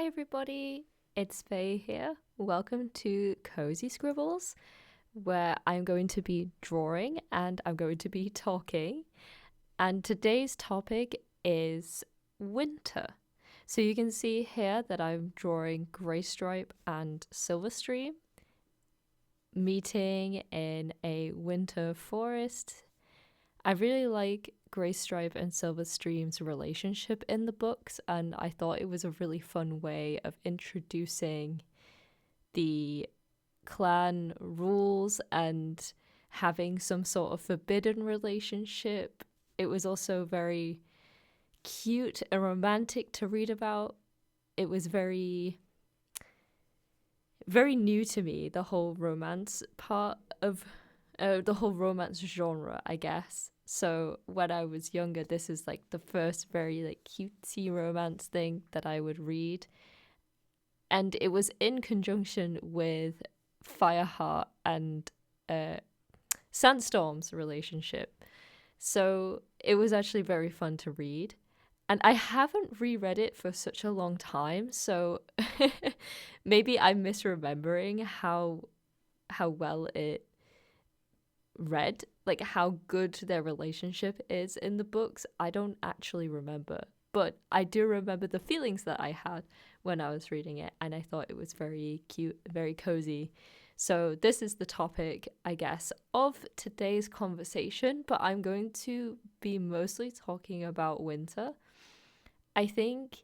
everybody, it's Faye here. Welcome to Cozy Scribbles, where I'm going to be drawing and I'm going to be talking. And today's topic is winter. So you can see here that I'm drawing Graystripe and Silverstream meeting in a winter forest. I really like Graystripe and Silverstream's relationship in the books, and I thought it was a really fun way of introducing the clan rules and having some sort of forbidden relationship. It was also very cute and romantic to read about. It was very new to me, the whole romance part of the whole romance genre, I guess. So when I was younger, this is like the first very like cutesy romance thing that I would read. And it was in conjunction with Fireheart and Sandstorm's relationship. So it was actually very fun to read. And I haven't reread it for such a long time, so maybe I'm misremembering how well it read, like how good their relationship is in the books. I don't actually remember, but I do remember the feelings that I had when I was reading it, and I thought it was very cute, very cozy. So this is the topic, I guess, of today's conversation, but I'm going to be mostly talking about winter. I think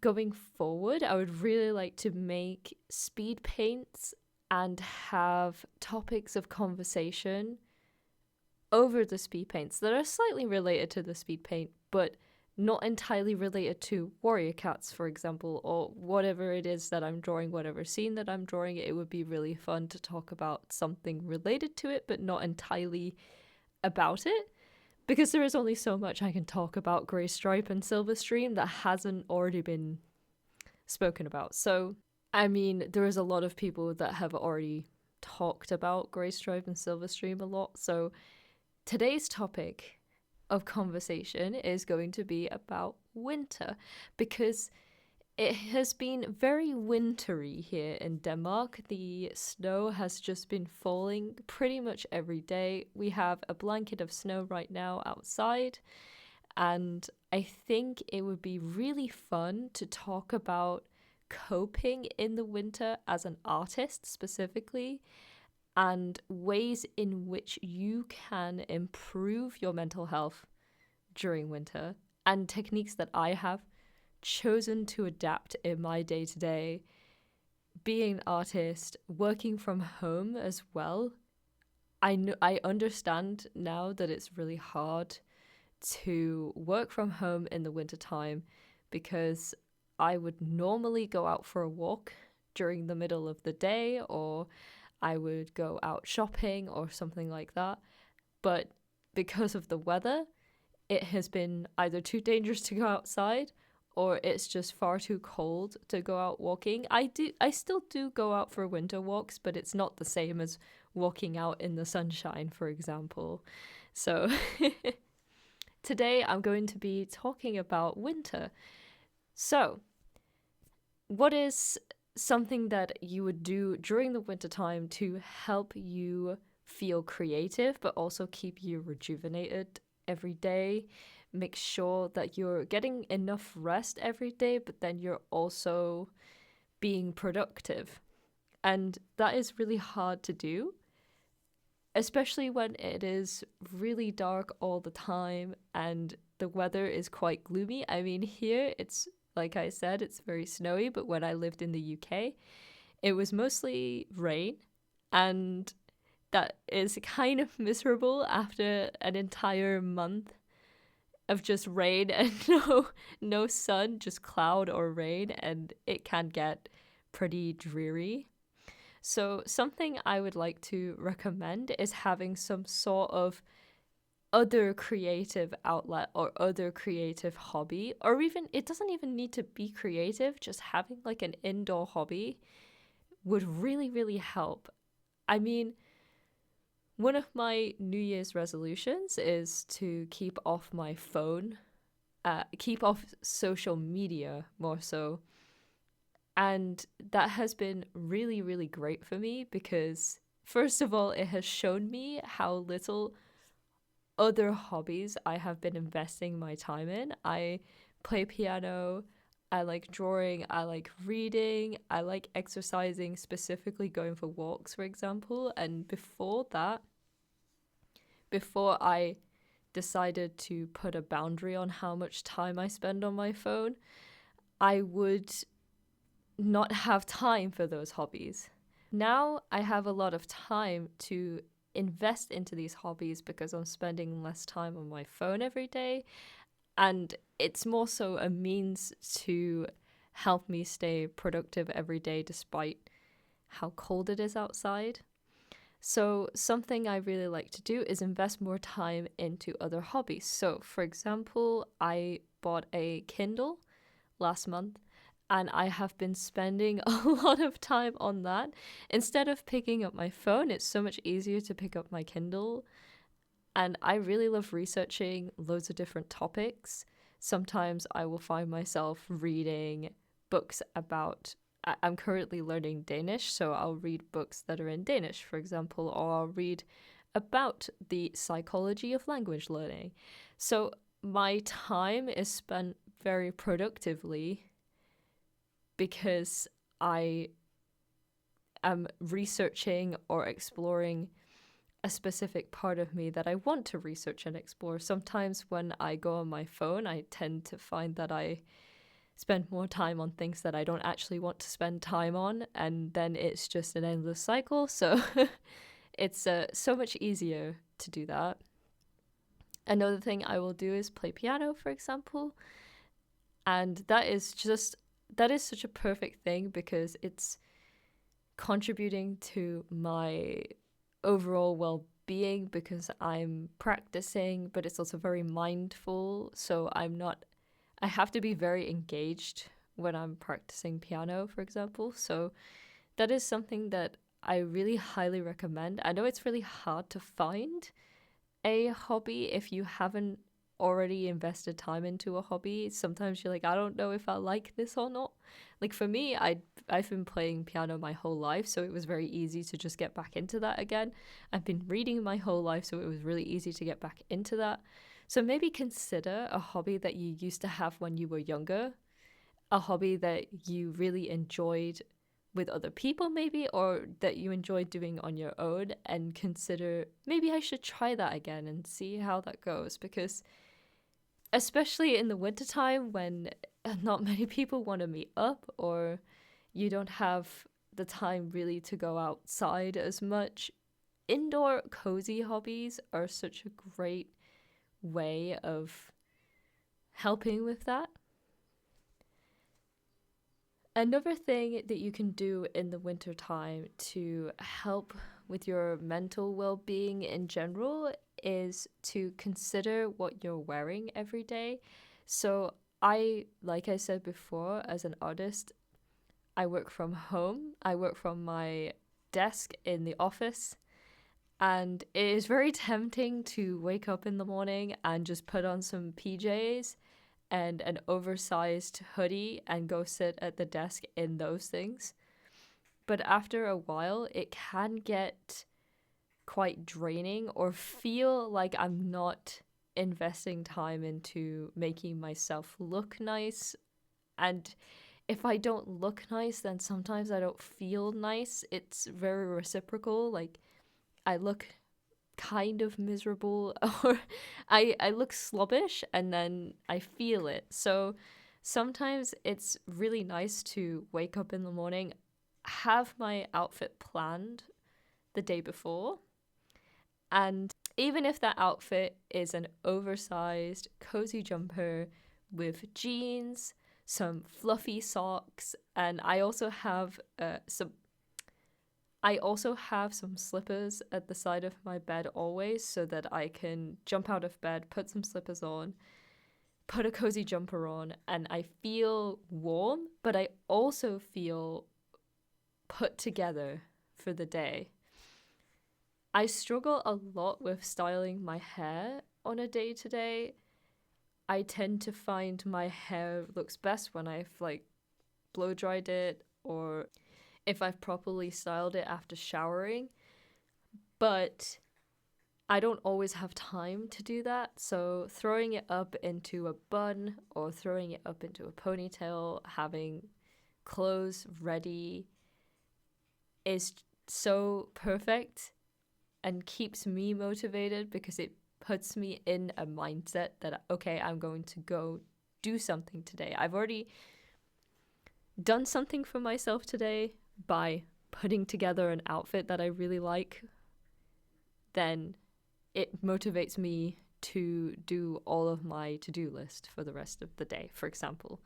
going forward, I would really like to make speed paints and have topics of conversation over the speed paints that are slightly related to the speed paint, but not entirely related to warrior cats, for example, or whatever it is that I'm drawing, whatever scene that I'm drawing. It would be really fun to talk about something related to it, but not entirely about it, because there is only so much I can talk about Graystripe and Silverstream that hasn't already been spoken about. So I mean, there is a lot of people that have already talked about Graystripe and Silverstream a lot. So today's topic of conversation is going to be about winter, because it has been very wintry here in Denmark. The snow has just been falling pretty much every day. We have a blanket of snow right now outside, and I think it would be really fun to talk about coping in the winter as an artist specifically, and ways in which you can improve your mental health during winter, and techniques that I have chosen to adapt in my day-to-day being an artist, working from home as well. I understand now that it's really hard to work from home in the wintertime, because I would normally go out for a walk during the middle of the day, or I would go out shopping or something like that. But because of the weather, it has been either too dangerous to go outside, or it's just far too cold to go out walking. I still do go out for winter walks, but it's not the same as walking out in the sunshine, for example. So today I'm going to be talking about winter. So, what is something that you would do during the wintertime to help you feel creative, but also keep you rejuvenated every day? Make sure that you're getting enough rest every day, but then you're also being productive. And that is really hard to do, especially when it is really dark all the time and the weather is quite gloomy. I mean, here it's, like I said, it's very snowy, but when I lived in the UK, it was mostly rain, and that is kind of miserable after an entire month of just rain and no sun, just cloud or rain, and it can get pretty dreary. So something I would like to recommend is having some sort of other creative outlet or other creative hobby, or even, it doesn't even need to be creative, just having like an indoor hobby would really help. I mean, one of my New Year's resolutions is to keep off my phone, keep off social media more so, And that has been really, really great for me because, first of all, it has shown me how little other hobbies I have been investing my time in. I play piano, I like drawing, I like reading, I like exercising, specifically going for walks, for example. And before that, before I decided to put a boundary on how much time I spend on my phone, I would not have time for those hobbies. Now I have a lot of time to invest into these hobbies because I'm spending less time on my phone every day. And it's more so a means to help me stay productive every day despite how cold it is outside. So, something I really like to do is invest more time into other hobbies. So, for example, I bought a Kindle last month and I have been spending a lot of time on that. Instead of picking up my phone, it's so much easier to pick up my Kindle. And I really love researching loads of different topics. Sometimes I will find myself reading books about. I'm currently learning Danish, so I'll read books that are in Danish, for example, or I'll read about the psychology of language learning. So my time is spent very productively because I am researching or exploring a specific part of me that I want to research and explore. Sometimes when I go on my phone, I tend to find that I spend more time on things that I don't actually want to spend time on, and then it's just an endless cycle. So it's so much easier to do that. Another thing I will do is play piano, for example. And that is such a perfect thing because it's contributing to my overall well-being because I'm practicing, but it's also very mindful. So I have to be very engaged when I'm practicing piano, for example. So that is something that I really highly recommend. I know it's really hard to find a hobby if you haven't already invested time into a hobby. Sometimes you're like, I don't know if I like this or not. Like for me, I've been playing piano my whole life, so it was very easy to just get back into that again. I've been reading my whole life, so it was really easy to get back into that. So maybe consider a hobby that you used to have when you were younger, a hobby that you really enjoyed with other people maybe, or that you enjoyed doing on your own, and consider maybe I should try that again and see how that goes. Because especially in the wintertime when not many people want to meet up, or you don't have the time really to go outside as much, indoor cozy hobbies are such a great way of helping with that. Another thing that you can do in the wintertime to help with your mental well-being in general is to consider what you're wearing every day. So like I said before, as an artist, I work from home. I work from my desk in the office. And it is very tempting to wake up in the morning and just put on some PJs and an oversized hoodie and go sit at the desk in those things. But after a while, it can get quite draining or feel like I'm not investing time into making myself look nice. And if I don't look nice, then sometimes I don't feel nice. It's very reciprocal. Like, I look kind of miserable or I look slobbish and then I feel it. So sometimes it's really nice to wake up in the morning, have my outfit planned the day before, and even if that outfit is an oversized cozy jumper with jeans, some fluffy socks, and I also have some slippers at the side of my bed always so that I can jump out of bed, put some slippers on, put a cozy jumper on, and I feel warm, but I also feel put together for the day. I struggle a lot with styling my hair on a day-to-day. I tend to find my hair looks best when I've blow dried it or if I've properly styled it after showering. But I don't always have time to do that. So throwing it up into a bun or throwing it up into a ponytail, having clothes ready is so perfect and keeps me motivated because it puts me in a mindset that, okay, I'm going to go do something today. I've already done something for myself today by putting together an outfit that I really like. Then it motivates me to do all of my to-do list for the rest of the day, for example.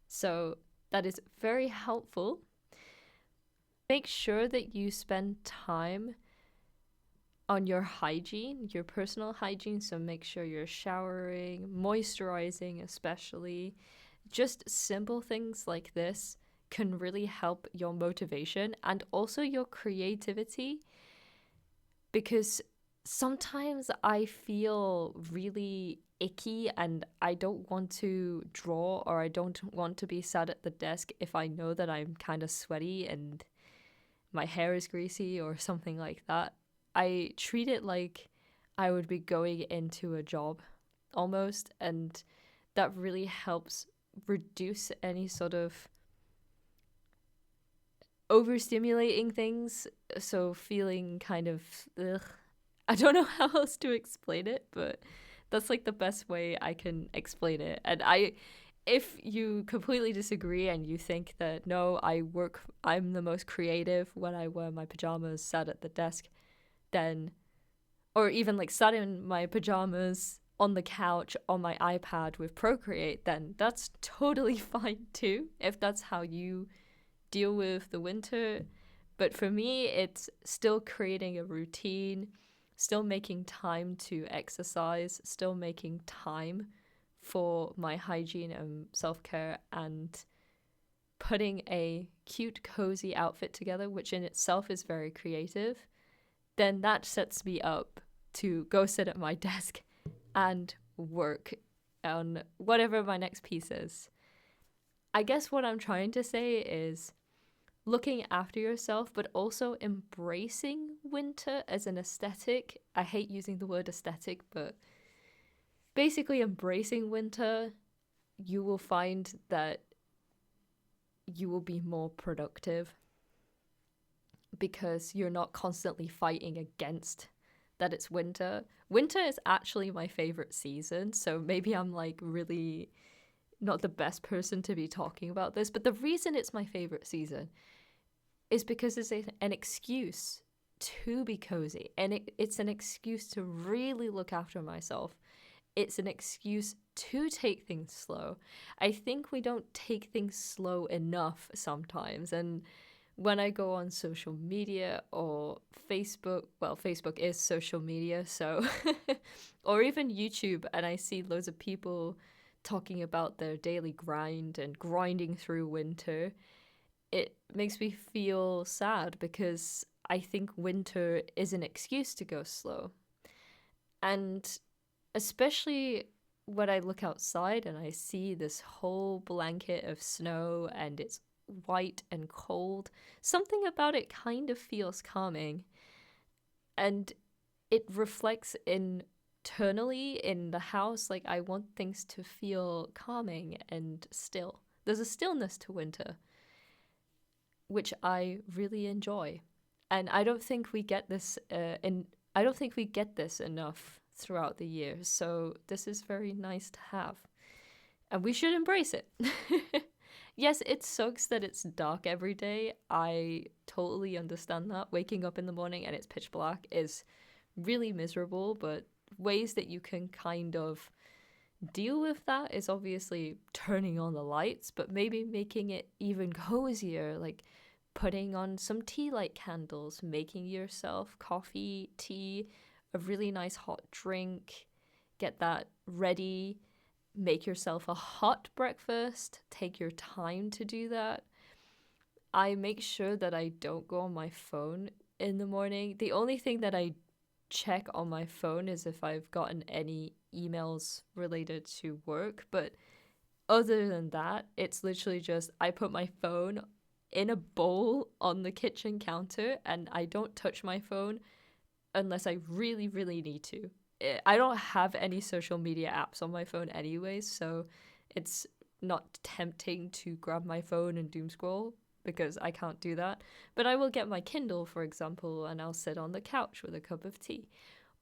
So that is very helpful. Make sure that you spend time on your hygiene, your personal hygiene. So make sure you're showering, moisturizing especially. Just simple things like this can really help your motivation and also your creativity, because sometimes I feel really icky and I don't want to draw or I don't want to be sat at the desk if I know that I'm kind of sweaty and my hair is greasy or something like that. I treat it like I would be going into a job almost, and that really helps reduce any sort of overstimulating things. So feeling kind of, ugh. I don't know how else to explain it, but that's like the best way I can explain it. And if you completely disagree and you think that no, I'm the most creative when I wear my pajamas sat at the desk, then, or even like sat in my pajamas on the couch on my iPad with Procreate, then that's totally fine too, if that's how you deal with the winter. But for me, it's still creating a routine, still making time to exercise, still making time for my hygiene and self-care, and putting a cute, cozy outfit together, which in itself is very creative. Then that sets me up to go sit at my desk and work on whatever my next piece is. I guess what I'm trying to say is looking after yourself, but also embracing winter as an aesthetic. I hate using the word aesthetic, but basically embracing winter, you will find that you will be more productive because you're not constantly fighting against that it's winter. Winter is actually my favorite season, so maybe I'm like really not the best person to be talking about this, but the reason it's my favorite season is because it's an excuse to be cozy, and it's an excuse to really look after myself. It's an excuse to take things slow. I think we don't take things slow enough sometimes, and when I go on social media or Facebook, well, Facebook is social media, so, or even YouTube, and I see loads of people talking about their daily grind and grinding through winter, it makes me feel sad because I think winter is an excuse to go slow. And especially when I look outside and I see this whole blanket of snow and it's white and cold, something about it kind of feels calming. And it reflects internally in the house. Like, I want things to feel calming and still. There's a stillness to winter, which I really enjoy. And I don't think we get this I don't think we get this enough throughout the year. So this is very nice to have. And we should embrace it. Yes, it sucks that it's dark every day. I totally understand that. Waking up in the morning and it's pitch black is really miserable, but ways that you can kind of deal with that is obviously turning on the lights, but maybe making it even cozier, like putting on some tea light candles, making yourself coffee, tea, a really nice hot drink, get that ready, make yourself a hot breakfast, take your time to do that. I make sure that I don't go on my phone in the morning. The only thing that I check on my phone is if I've gotten any emails related to work, but other than that, it's literally just I put my phone in a bowl on the kitchen counter and I don't touch my phone unless I really, really need to. I don't have any social media apps on my phone anyways, so it's not tempting to grab my phone and doom scroll because I can't do that. But I will get my Kindle, for example, and I'll sit on the couch with a cup of tea.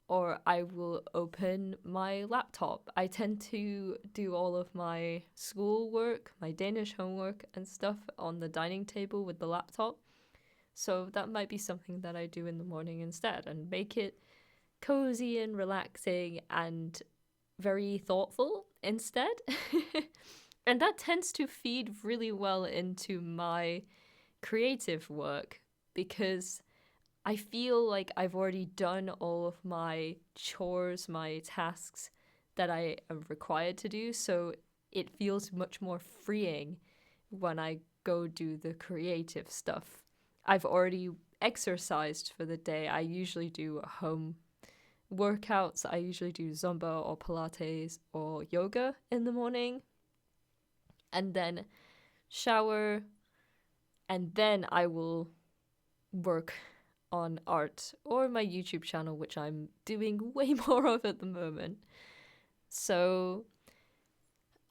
Or I will open my laptop. I tend to do all of my schoolwork, my Danish homework and stuff on the dining table with the laptop. So that might be something that I do in the morning instead and make it cozy and relaxing and very thoughtful instead. And that tends to feed really well into my creative work because I feel like I've already done all of my chores, my tasks that I am required to do. So it feels much more freeing when I go do the creative stuff. I've already exercised for the day. I usually do home workouts. I usually do Zumba or Pilates or yoga in the morning. And then shower. And then I will work on art or my YouTube channel, which I'm doing way more of at the moment. So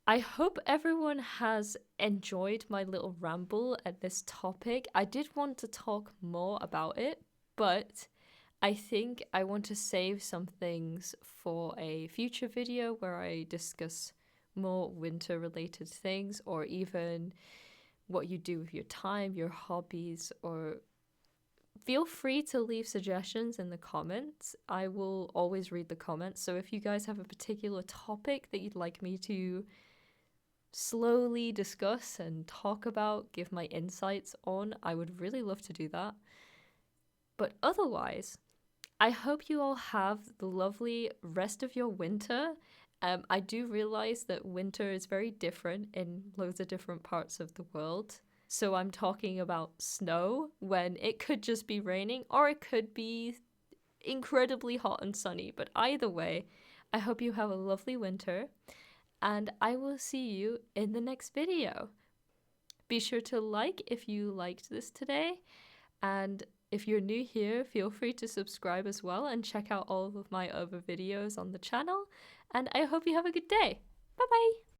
I hope everyone has enjoyed my little ramble at this topic. I did want to talk more about it, but I think I want to save some things for a future video where I discuss more winter related things, or even what you do with your time, your hobbies, or feel free to leave suggestions in the comments. I will always read the comments. So if you guys have a particular topic that you'd like me to slowly discuss and talk about, give my insights on, I would really love to do that. But otherwise, I hope you all have the lovely rest of your winter. I do realize that winter is very different in loads of different parts of the world. So I'm talking about snow when it could just be raining, or it could be incredibly hot and sunny. But either way, I hope you have a lovely winter, and I will see you in the next video. Be sure to like if you liked this today, and if you're new here, feel free to subscribe as well and check out all of my other videos on the channel. And I hope you have a good day. Bye bye!